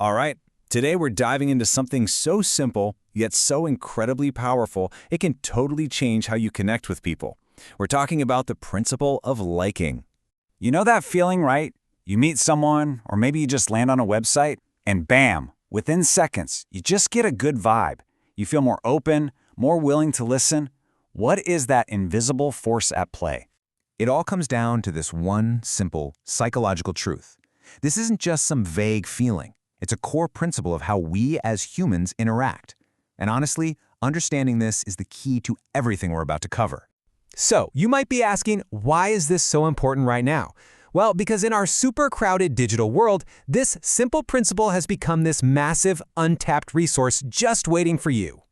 All right, today we're diving into something so simple, yet so incredibly powerful, it can totally change how you connect with people. We're talking about the principle of liking. You know that feeling, right? You meet someone, or maybe you just land on a website, and bam, within seconds, you just get a good vibe. You feel more open, more willing to listen. What is that invisible force at play? It all comes down to this one simple psychological truth. This isn't just some vague feeling. It's a core principle of how we as humans interact. And honestly, understanding this is the key to everything we're about to cover. So, you might be asking, why is this so important right now? Well, because in our super crowded digital world, this simple principle has become this massive, untapped resource just waiting for you.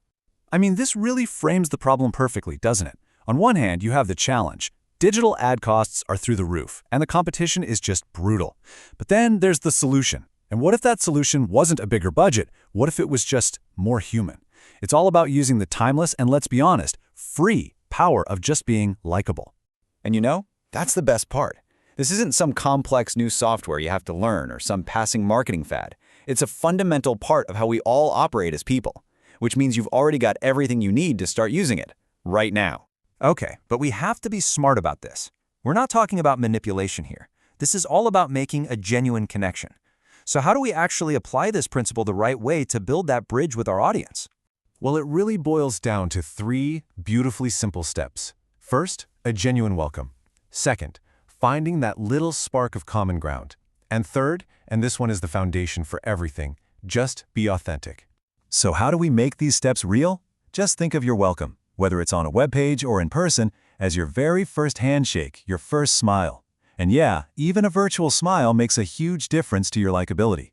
I mean, this really frames the problem perfectly, doesn't it? On one hand, you have the challenge. Digital ad costs are through the roof, and the competition is just brutal. But then there's the solution. And what if that solution wasn't a bigger budget? What if it was just more human? It's all about using the timeless and, let's be honest, free power of just being likable. And you know, that's the best part. This isn't some complex new software you have to learn or some passing marketing fad. It's a fundamental part of how we all operate as people, which means you've already got everything you need to start using it right now. Okay, but we have to be smart about this. We're not talking about manipulation here. This is all about making a genuine connection. So how do we actually apply this principle the right way to build that bridge with our audience? Well, it really boils down to three beautifully simple steps. First, a genuine welcome. Second, finding that little spark of common ground. And third, and this one is the foundation for everything, just be authentic. So how do we make these steps real? Just think of your welcome, whether it's on a web page or in person, as your very first handshake, your first smile. And yeah, even a virtual smile makes a huge difference to your likability.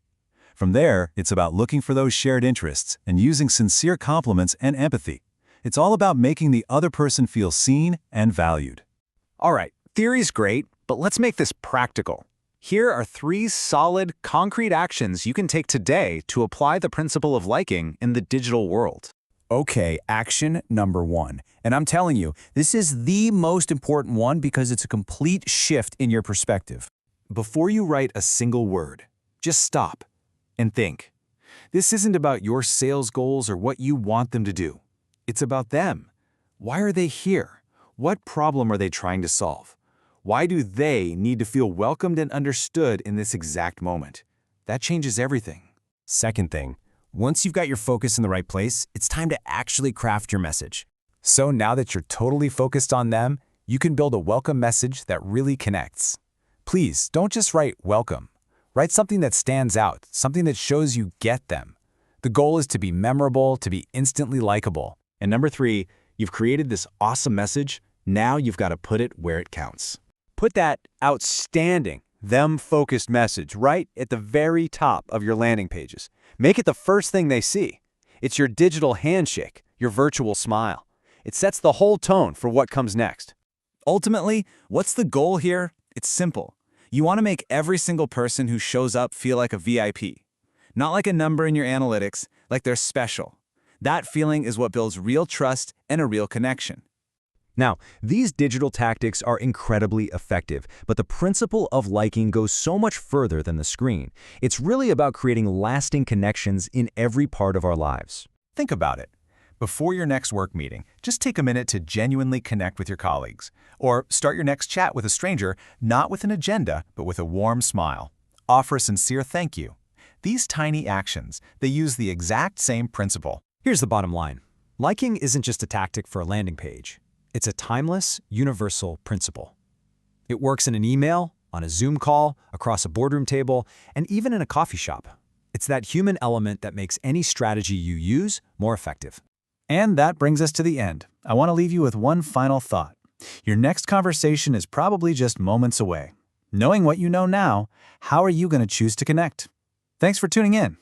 From there, it's about looking for those shared interests and using sincere compliments and empathy. It's all about making the other person feel seen and valued. All right, theory's great, but let's make this practical. Here are 3 solid, concrete actions you can take today to apply the principle of liking in the digital world. Okay, action number 1. And I'm telling you, this is the most important one because it's a complete shift in your perspective. Before you write a single word, just stop and think. This isn't about your sales goals or what you want them to do. It's about them. Why are they here? What problem are they trying to solve? Why do they need to feel welcomed and understood in this exact moment? That changes everything. Second thing, once you've got your focus in the right place, it's time to actually craft your message. So now that you're totally focused on them, you can build a welcome message that really connects. Please, don't just write welcome. Write something that stands out, something that shows you get them. The goal is to be memorable, to be instantly likable. And number 3, you've created this awesome message. Now you've got to put it where it counts. Put that outstanding, them-focused message right at the very top of your landing pages. Make it the first thing they see. It's your digital handshake, your virtual smile. It sets the whole tone for what comes next. Ultimately, what's the goal here? It's simple. You want to make every single person who shows up feel like a VIP. Not like a number in your analytics, like they're special. That feeling is what builds real trust and a real connection. Now, these digital tactics are incredibly effective, but the principle of liking goes so much further than the screen. It's really about creating lasting connections in every part of our lives. Think about it. Before your next work meeting, just take a minute to genuinely connect with your colleagues. Or start your next chat with a stranger, not with an agenda, but with a warm smile. Offer a sincere thank you. These tiny actions, they use the exact same principle. Here's the bottom line. Liking isn't just a tactic for a landing page. It's a timeless, universal principle. It works in an email, on a Zoom call, across a boardroom table, and even in a coffee shop. It's that human element that makes any strategy you use more effective. And that brings us to the end. I want to leave you with one final thought. Your next conversation is probably just moments away. Knowing what you know now, how are you going to choose to connect? Thanks for tuning in.